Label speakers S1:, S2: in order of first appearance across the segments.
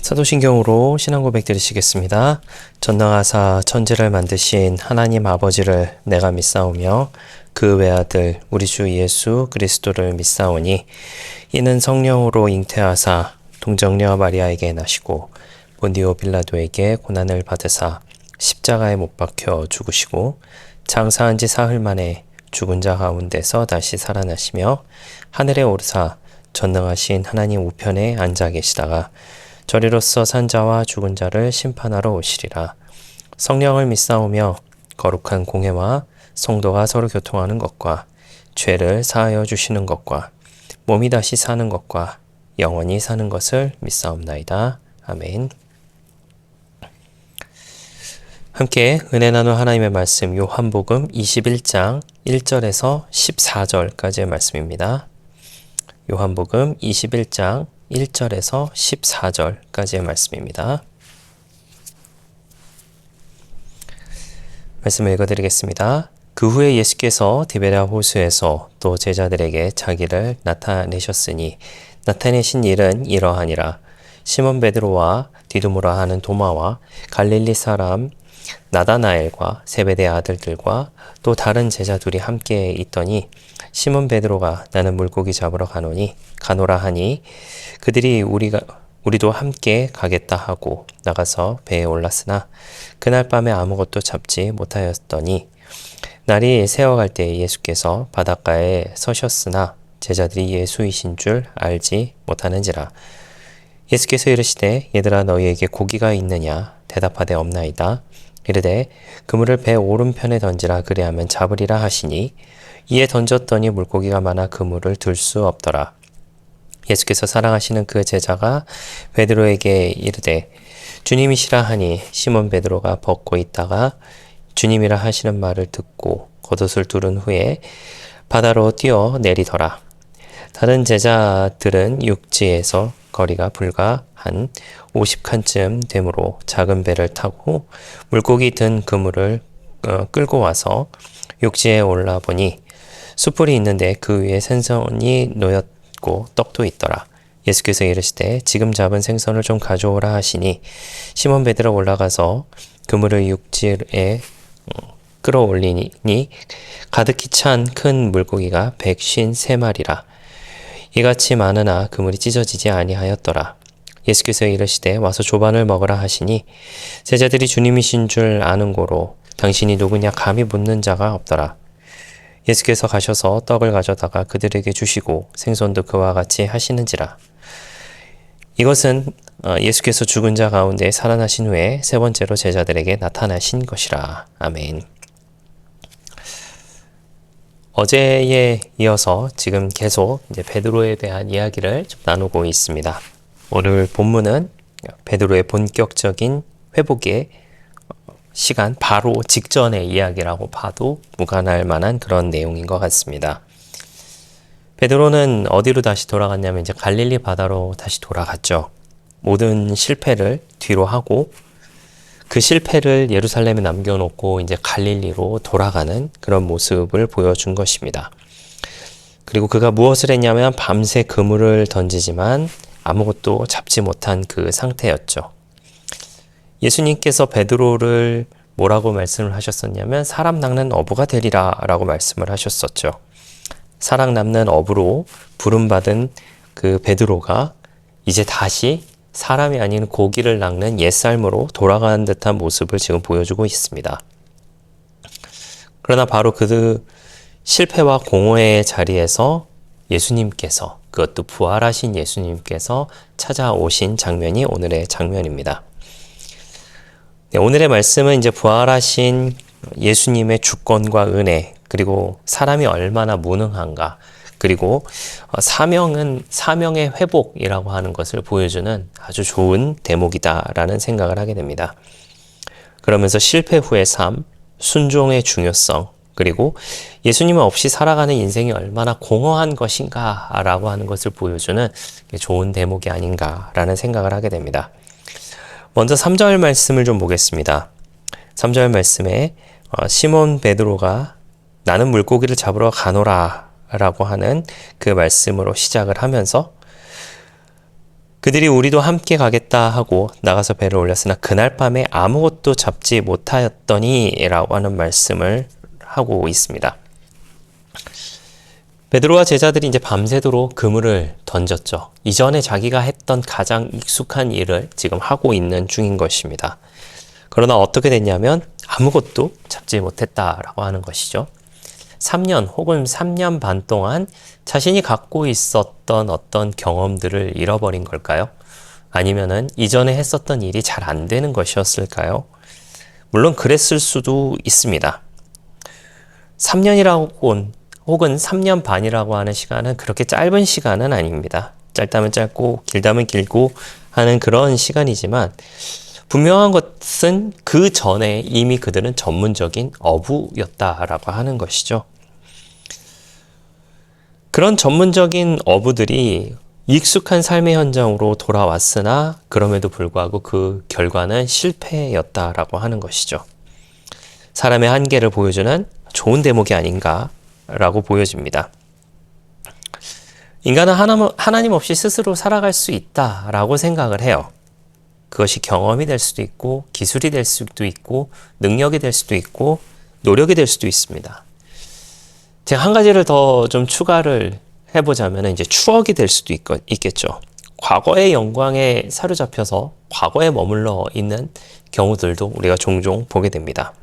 S1: 사도신경으로 신앙 고백 드리시겠습니다. 전능하사 천지를 만드신 하나님 아버지를 내가 믿사오며 그 외아들 우리 주 예수 그리스도를 믿사오니 이는 성령으로 잉태하사 동정녀 마리아에게 나시고 본디오 빌라도에게 고난을 받으사 십자가에 못 박혀 죽으시고 장사한 지 사흘 만에 죽은 자 가운데서 다시 살아나시며 하늘에 오르사 전능하신 하나님 우편에 앉아 계시다가 저리로서 산 자와 죽은 자를 심판하러 오시리라. 성령을 믿사오며 거룩한 공회와 성도가 서로 교통하는 것과 죄를 사하여 주시는 것과 몸이 다시 사는 것과 영원히 사는 것을 믿사옵나이다. 아멘. 함께 은혜 나눌 하나님의 말씀 요한복음 21장 1절에서 14절까지의 말씀입니다. 요한복음 21장 1절에서 14절까지의 말씀입니다. 말씀을 읽어드리겠습니다. 그 후에 예수께서 디베랴 호수에서 또 제자들에게 자기를 나타내셨으니 나타내신 일은 이러하니라. 시몬 베드로와 디두모라 하는 도마와 갈릴리 사람 나다나엘과 세베대의 아들들과 또 다른 제자 둘이 함께 있더니 시몬 베드로가 나는 물고기 잡으러 가노라 하니 그들이 우리도 함께 가겠다 하고 나가서 배에 올랐으나 그날 밤에 아무것도 잡지 못하였더니 날이 새어갈 때에 예수께서 바닷가에 서셨으나 제자들이 예수이신 줄 알지 못하는지라. 예수께서 이르시되 얘들아 너희에게 고기가 있느냐 대답하되 없나이다. 이르되 그물을 배 오른편에 던지라 그리하면 잡으리라 하시니 이에 던졌더니 물고기가 많아 그물을 들 수 없더라. 예수께서 사랑하시는 그 제자가 베드로에게 이르되 주님이시라 하니 시몬 베드로가 벗고 있다가 주님이라 하시는 말을 듣고 겉옷을 두른 후에 바다로 뛰어 내리더라. 다른 제자들은 육지에서 거리가 불과 한 50칸쯤 되므로 작은 배를 타고 물고기 든 그물을 끌고 와서 육지에 올라보니 숯불이 있는데 그 위에 생선이 놓였고 떡도 있더라. 예수께서 이르시되 지금 잡은 생선을 좀 가져오라 하시니 시몬 베드로 올라가서 그물을 육지에 끌어올리니 가득히 찬 큰 물고기가 153마리라. 이같이 많으나 그물이 찢어지지 아니하였더라. 예수께서 이르시되 와서 조반을 먹으라 하시니 제자들이 주님이신 줄 아는 고로 당신이 누구냐 감히 묻는 자가 없더라. 예수께서 가셔서 떡을 가져다가 그들에게 주시고 생선도 그와 같이 하시는지라. 이것은 예수께서 죽은 자 가운데 살아나신 후에 세 번째로 제자들에게 나타나신 것이라. 아멘. 어제에 이어서 지금 계속 이제 베드로에 대한 이야기를 좀 나누고 있습니다. 오늘 본문은 베드로의 본격적인 회복의 시간 바로 직전의 이야기라고 봐도 무관할 만한 그런 내용인 것 같습니다. 베드로는 어디로 다시 돌아갔냐면 이제 갈릴리 바다로 다시 돌아갔죠. 모든 실패를 뒤로 하고 그 실패를 예루살렘에 남겨놓고 이제 갈릴리로 돌아가는 그런 모습을 보여준 것입니다. 그리고 그가 무엇을 했냐면 밤새 그물을 던지지만 아무것도 잡지 못한 그 상태였죠. 예수님께서 베드로를 뭐라고 말씀을 하셨었냐면 사람 낚는 어부가 되리라 라고 말씀을 하셨었죠. 사람 낚는 어부로 부름받은 그 베드로가 이제 다시 사람이 아닌 고기를 낚는 옛삶으로 돌아가는 듯한 모습을 지금 보여주고 있습니다. 그러나 바로 그 실패와 공허의 자리에서 예수님께서, 그것도 부활하신 예수님께서 찾아오신 장면이 오늘의 장면입니다. 네, 오늘의 말씀은 이제 부활하신 예수님의 주권과 은혜, 그리고 사람이 얼마나 무능한가, 그리고 사명의 회복이라고 하는 것을 보여주는 아주 좋은 대목이다라는 생각을 하게 됩니다. 그러면서 실패 후의 삶, 순종의 중요성, 그리고 예수님 없이 살아가는 인생이 얼마나 공허한 것인가라고 하는 것을 보여주는 좋은 대목이 아닌가라는 생각을 하게 됩니다. 먼저 3절 말씀을 좀 보겠습니다. 3절 말씀에 시몬 베드로가 나는 물고기를 잡으러 가노라 라고 하는 그 말씀으로 시작을 하면서 그들이 우리도 함께 가겠다 하고 나가서 배를 올렸으나 그날 밤에 아무것도 잡지 못하였더니 라고 하는 말씀을 하고 있습니다. 베드로와 제자들이 이제 밤새도록 그물을 던졌죠. 이전에 자기가 했던 가장 익숙한 일을 지금 하고 있는 중인 것입니다. 그러나 어떻게 됐냐면 아무것도 잡지 못했다라고 하는 것이죠. 3년 혹은 3년 반 동안 자신이 갖고 있었던 어떤 경험들을 잃어버린 걸까요? 아니면은 이전에 했었던 일이 잘 안 되는 것이었을까요? 물론 그랬을 수도 있습니다. 3년이라고 혹은 3년 반이라고 하는 시간은 그렇게 짧은 시간은 아닙니다. 짧다면 짧고 길다면 길고 하는 그런 시간이지만 분명한 것은 그 전에 이미 그들은 전문적인 어부였다라고 하는 것이죠. 그런 전문적인 어부들이 익숙한 삶의 현장으로 돌아왔으나 그럼에도 불구하고 그 결과는 실패였다라고 하는 것이죠. 사람의 한계를 보여주는 좋은 대목이 아닌가라고 보여집니다. 인간은 하나님 없이 스스로 살아갈 수 있다라고 생각을 해요. 그것이 경험이 될 수도 있고 기술이 될 수도 있고 능력이 될 수도 있고 노력이 될 수도 있습니다. 제가 한 가지를 더 좀 추가를 해보자면 이제 추억이 될 수도 있겠죠. 과거의 영광에 사로잡혀서 과거에 머물러 있는 경우들도 우리가 종종 보게 됩니다.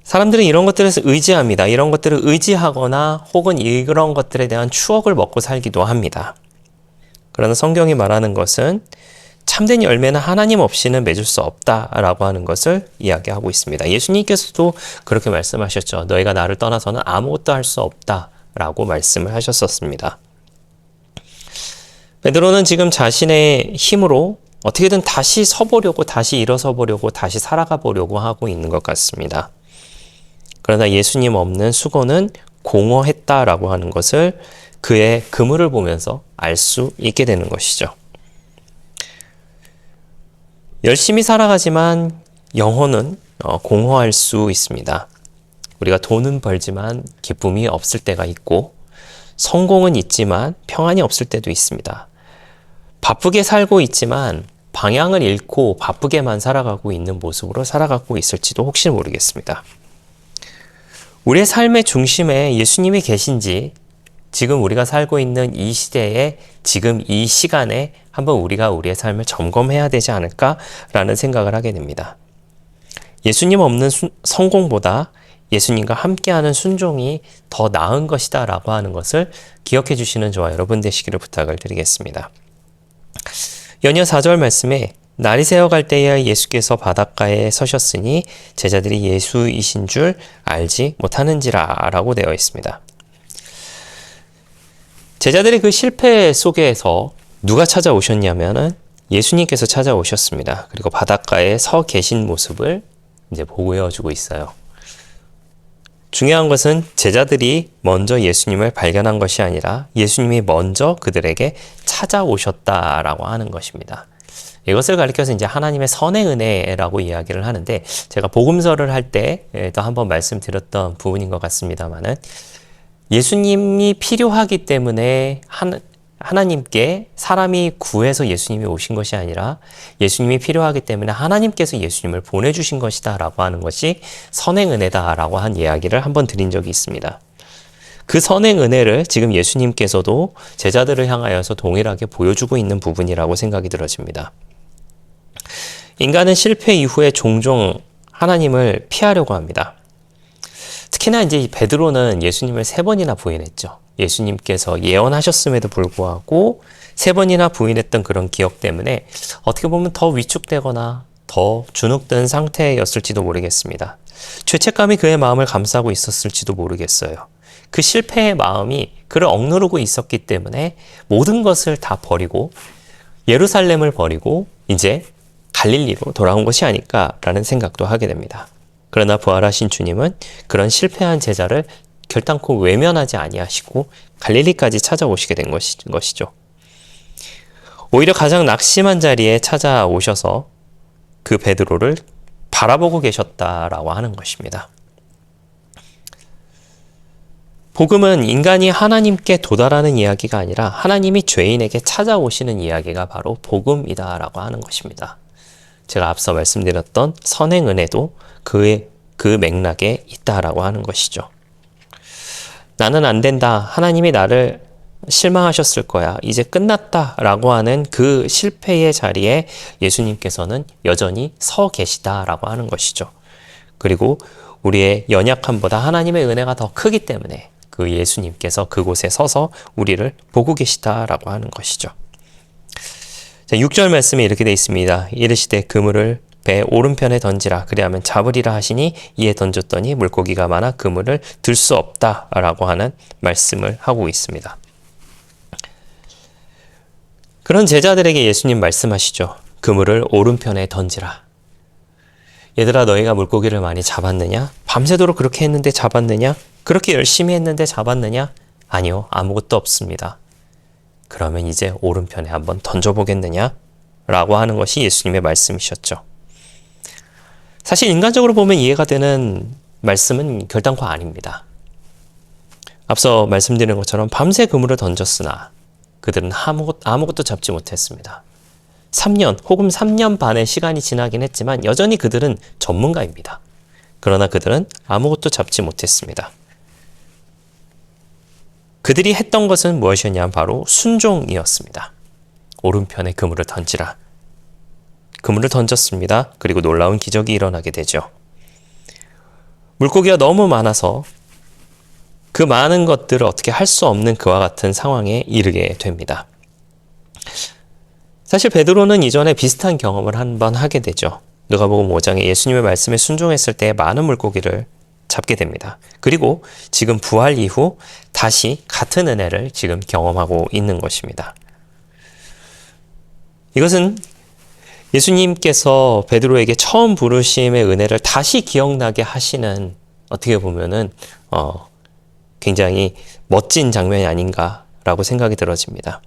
S1: 사람들은 이런 것들에서 의지합니다. 이런 것들을 의지하거나 혹은 이런 것들에 대한 추억을 먹고 살기도 합니다. 그러나 성경이 말하는 것은 참된 열매는 하나님 없이는 맺을 수 없다라고 하는 것을 이야기하고 있습니다. 예수님께서도 그렇게 말씀하셨죠. 너희가 나를 떠나서는 아무것도 할 수 없다라고 말씀을 하셨었습니다. 베드로는 지금 자신의 힘으로 어떻게든 다시 서보려고, 다시 일어서 보려고, 다시 살아가 보려고 하고 있는 것 같습니다. 그러나 예수님 없는 수고는 공허했다라고 하는 것을 그의 그물을 보면서 알 수 있게 되는 것이죠. 열심히 살아가지만 영혼은 공허할 수 있습니다. 우리가 돈은 벌지만 기쁨이 없을 때가 있고 성공은 있지만 평안이 없을 때도 있습니다. 바쁘게 살고 있지만 방향을 잃고 바쁘게만 살아가고 있는 모습으로 살아가고 있을지도 혹시 모르겠습니다. 우리의 삶의 중심에 예수님이 계신지 지금 우리가 살고 있는 이 시대에 지금 이 시간에 한번 우리가 우리의 삶을 점검해야 되지 않을까라는 생각을 하게 됩니다. 예수님 없는 성공보다 예수님과 함께하는 순종이 더 나은 것이다 라고 하는 것을 기억해 주시는 저와 여러분 되시기를 부탁을 드리겠습니다. 연이어 4절 말씀에 날이 새어갈 때에 예수께서 바닷가에 서셨으니 제자들이 예수이신 줄 알지 못하는지라 라고 되어 있습니다. 제자들의 그 실패 속에서 누가 찾아오셨냐면은 예수님께서 찾아오셨습니다. 그리고 바닷가에 서 계신 모습을 이제 보여주고 있어요. 중요한 것은 제자들이 먼저 예수님을 발견한 것이 아니라 예수님이 먼저 그들에게 찾아오셨다라고 하는 것입니다. 이것을 가리켜서 이제 하나님의 선의 은혜라고 이야기를 하는데 제가 복음서를 할 때도 한번 말씀드렸던 부분인 것 같습니다만은 예수님이 필요하기 때문에 하나님께 사람이 구해서 예수님이 오신 것이 아니라 예수님이 필요하기 때문에 하나님께서 예수님을 보내주신 것이다 라고 하는 것이 선행 은혜다라고 한 이야기를 한번 드린 적이 있습니다. 그 선행 은혜를 지금 예수님께서도 제자들을 향하여서 동일하게 보여주고 있는 부분이라고 생각이 들어집니다. 인간은 실패 이후에 종종 하나님을 피하려고 합니다. 특히나 이제 베드로는 예수님을 3번이나 부인했죠. 예수님께서 예언하셨음에도 불구하고 3번이나 부인했던 그런 기억 때문에 어떻게 보면 더 위축되거나 더 주눅든 상태였을지도 모르겠습니다. 죄책감이 그의 마음을 감싸고 있었을지도 모르겠어요. 그 실패의 마음이 그를 억누르고 있었기 때문에 모든 것을 다 버리고 예루살렘을 버리고 이제 갈릴리로 돌아온 것이 아닐까라는 생각도 하게 됩니다. 그러나 부활하신 주님은 그런 실패한 제자를 결단코 외면하지 아니하시고 갈릴리까지 찾아오시게 된 것이죠. 오히려 가장 낙심한 자리에 찾아오셔서 그 베드로를 바라보고 계셨다라고 하는 것입니다. 복음은 인간이 하나님께 도달하는 이야기가 아니라 하나님이 죄인에게 찾아오시는 이야기가 바로 복음이다라고 하는 것입니다. 제가 앞서 말씀드렸던 선행 은혜도 그 맥락에 있다라고 하는 것이죠. 나는 안 된다. 하나님이 나를 실망하셨을 거야. 이제 끝났다라고 하는 그 실패의 자리에 예수님께서는 여전히 서 계시다라고 하는 것이죠. 그리고 우리의 연약함보다 하나님의 은혜가 더 크기 때문에 그 예수님께서 그곳에 서서 우리를 보고 계시다라고 하는 것이죠. 자, 6절 말씀에 이렇게 되어 있습니다. 이르시되 그물을 배 오른편에 던지라. 그리하면 잡으리라 하시니 이에 던졌더니 물고기가 많아 그물을 들 수 없다라고 하는 말씀을 하고 있습니다. 그런 제자들에게 예수님 말씀하시죠. 그물을 오른편에 던지라. 얘들아, 너희가 물고기를 많이 잡았느냐? 밤새도록 그렇게 했는데 잡았느냐? 그렇게 열심히 했는데 잡았느냐? 아니요, 아무것도 없습니다. 그러면 이제 오른편에 한번 던져보겠느냐? 라고 하는 것이 예수님의 말씀이셨죠. 사실 인간적으로 보면 이해가 되는 말씀은 결단코 아닙니다. 앞서 말씀드린 것처럼 밤새 그물을 던졌으나 그들은 아무것도 잡지 못했습니다. 3년 혹은 3년 반의 시간이 지나긴 했지만 여전히 그들은 전문가입니다. 그러나 그들은 아무것도 잡지 못했습니다. 그들이 했던 것은 무엇이었냐면 바로 순종이었습니다. 오른편에 그물을 던지라. 그물을 던졌습니다. 그리고 놀라운 기적이 일어나게 되죠. 물고기가 너무 많아서 그 많은 것들을 어떻게 할 수 없는 그와 같은 상황에 이르게 됩니다. 사실 베드로는 이전에 비슷한 경험을 한번 하게 되죠. 누가복음 5장에 예수님의 말씀에 순종했을 때 많은 물고기를 잡게 됩니다. 그리고 지금 부활 이후 다시 같은 은혜를 지금 경험하고 있는 것입니다. 이것은 예수님께서 베드로에게 처음 부르심의 은혜를 다시 기억나게 하시는, 어떻게 보면은 굉장히 멋진 장면이 아닌가라고 생각이 들어집니다.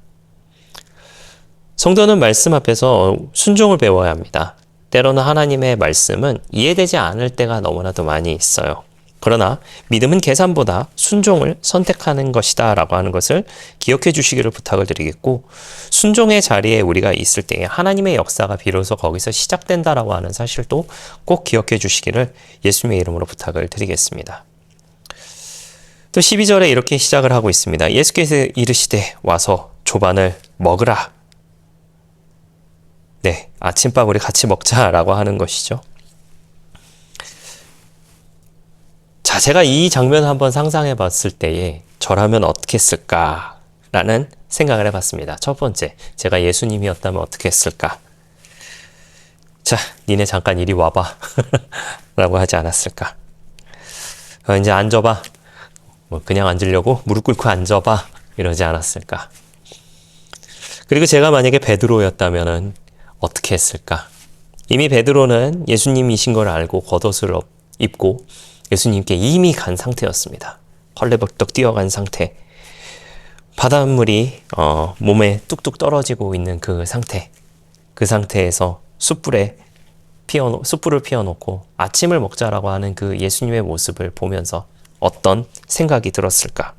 S1: 성도는 말씀 앞에서 순종을 배워야 합니다. 때로는 하나님의 말씀은 이해되지 않을 때가 너무나도 많이 있어요. 그러나 믿음은 계산보다 순종을 선택하는 것이다 라고 하는 것을 기억해 주시기를 부탁을 드리겠고, 순종의 자리에 우리가 있을 때에 하나님의 역사가 비로소 거기서 시작된다라고 하는 사실도 꼭 기억해 주시기를 예수님의 이름으로 부탁을 드리겠습니다. 또 12절에 이렇게 시작을 하고 있습니다. 예수께서 이르시되 와서 조반을 먹으라. 네, 아침밥 우리 같이 먹자라고 하는 것이죠. 자, 제가 이 장면을 한번 상상해 봤을 때에 저라면 어떻게 했을까라는 생각을 해봤습니다. 첫 번째, 제가 예수님이었다면 어떻게 했을까? 자, 니네 잠깐 이리 와봐 라고 하지 않았을까? 이제 앉아봐. 뭐 그냥 앉으려고 무릎 꿇고 앉아봐 이러지 않았을까? 그리고 제가 만약에 베드로였다면 어떻게 했을까? 이미 베드로는 예수님이신 걸 알고 겉옷을 입고 예수님께 이미 간 상태였습니다. 헐레벌떡 뛰어간 상태. 바닷물이 몸에 뚝뚝 떨어지고 있는 그 상태. 그 상태에서 숯불을 피워놓고 아침을 먹자라고 하는 그 예수님의 모습을 보면서 어떤 생각이 들었을까?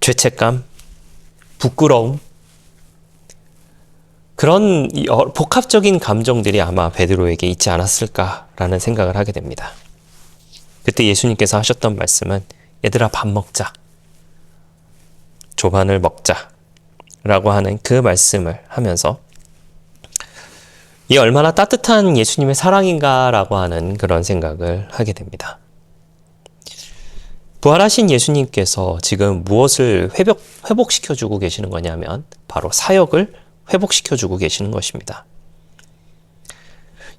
S1: 죄책감, 부끄러움, 그런 복합적인 감정들이 아마 베드로에게 있지 않았을까라는 생각을 하게 됩니다. 그때 예수님께서 하셨던 말씀은 얘들아 밥 먹자. 조반을 먹자. 라고 하는 그 말씀을 하면서 이 얼마나 따뜻한 예수님의 사랑인가라고 하는 그런 생각을 하게 됩니다. 부활하신 예수님께서 지금 무엇을 회복시켜주고 계시는 거냐면 바로 사역을 회복시켜주고 계시는 것입니다.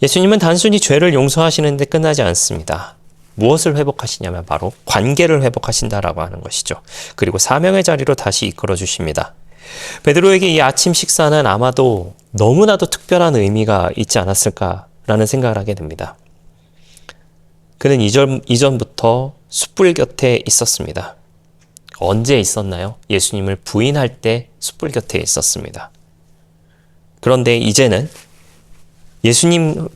S1: 예수님은 단순히 죄를 용서하시는 데 끝나지 않습니다. 무엇을 회복하시냐면 바로 관계를 회복하신다라고 하는 것이죠. 그리고 사명의 자리로 다시 이끌어 주십니다. 베드로에게 이 아침 식사는 아마도 너무나도 특별한 의미가 있지 않았을까라는 생각을 하게 됩니다. 그는 이전부터 숯불 곁에 있었습니다. 언제 있었나요? 예수님을 부인할 때 숯불 곁에 있었습니다. 그런데 이제는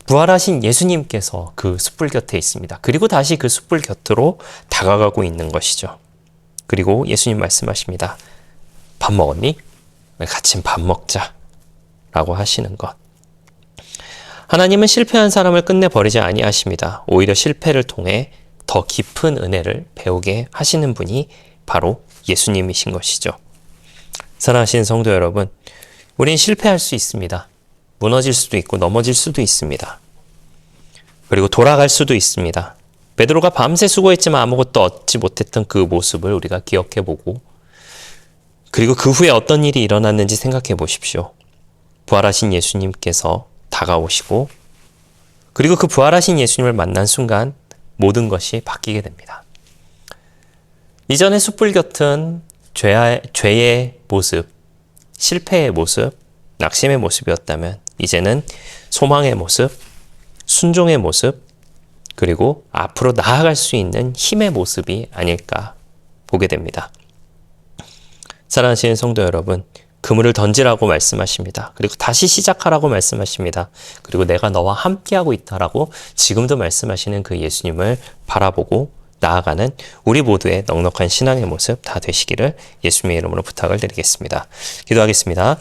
S1: 부활하신 예수님께서 그 숯불 곁에 있습니다. 그리고 다시 그 숯불 곁으로 다가가고 있는 것이죠. 그리고 예수님 말씀하십니다. 밥 먹었니? 같이 밥 먹자 라고 하시는 것. 하나님은 실패한 사람을 끝내 버리지 아니하십니다. 오히려 실패를 통해 더 깊은 은혜를 배우게 하시는 분이 바로 예수님이신 것이죠. 사랑하시는 성도 여러분, 우린 실패할 수 있습니다. 무너질 수도 있고 넘어질 수도 있습니다. 그리고 돌아갈 수도 있습니다. 베드로가 밤새 수고했지만 아무것도 얻지 못했던 그 모습을 우리가 기억해보고, 그리고 그 후에 어떤 일이 일어났는지 생각해 보십시오. 부활하신 예수님께서 다가오시고, 그리고 그 부활하신 예수님을 만난 순간 모든 것이 바뀌게 됩니다. 이전에 숯불 곁은 죄의 모습, 실패의 모습, 낙심의 모습이었다면 이제는 소망의 모습, 순종의 모습, 그리고 앞으로 나아갈 수 있는 힘의 모습이 아닐까 보게 됩니다. 사랑하시는 성도 여러분, 그물을 던지라고 말씀하십니다. 그리고 다시 시작하라고 말씀하십니다. 그리고 내가 너와 함께하고 있다라고 지금도 말씀하시는 그 예수님을 바라보고 나아가는 우리 모두의 넉넉한 신앙의 모습 다 되시기를 예수님의 이름으로 부탁을 드리겠습니다. 기도하겠습니다.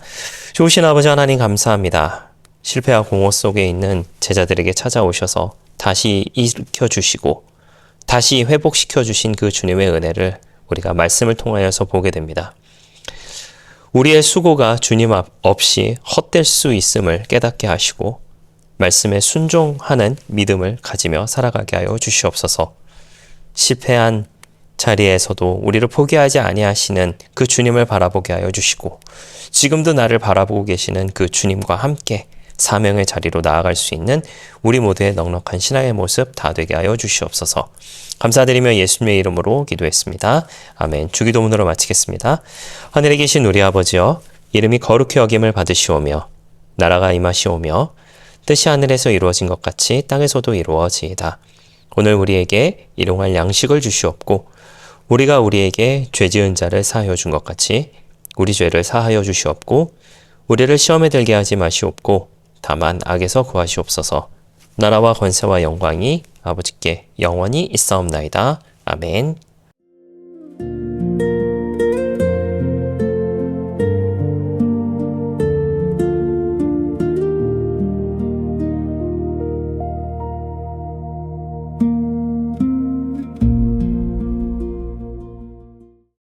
S1: 좋으신 아버지 하나님 감사합니다. 실패와 공허 속에 있는 제자들에게 찾아오셔서 다시 일으켜주시고 다시 회복시켜주신 그 주님의 은혜를 우리가 말씀을 통하여서 보게 됩니다. 우리의 수고가 주님 없이 헛될 수 있음을 깨닫게 하시고 말씀에 순종하는 믿음을 가지며 살아가게 하여 주시옵소서. 실패한 자리에서도 우리를 포기하지 아니하시는 그 주님을 바라보게 하여 주시고 지금도 나를 바라보고 계시는 그 주님과 함께 사명의 자리로 나아갈 수 있는 우리 모두의 넉넉한 신앙의 모습 다 되게 하여 주시옵소서. 감사드리며 예수님의 이름으로 기도했습니다. 아멘. 주기도문으로 마치겠습니다. 하늘에 계신 우리 아버지여, 이름이 거룩히 여김을 받으시오며 나라가 임하시오며 뜻이 하늘에서 이루어진 것 같이 땅에서도 이루어지이다. 오늘 우리에게 일용할 양식을 주시옵고 우리가 우리에게 죄 지은 자를 사하여 준 것 같이 우리 죄를 사하여 주시옵고 우리를 시험에 들게 하지 마시옵고 다만 악에서 구하시옵소서. 나라와 권세와 영광이 아버지께 영원히 있사옵나이다. 아멘.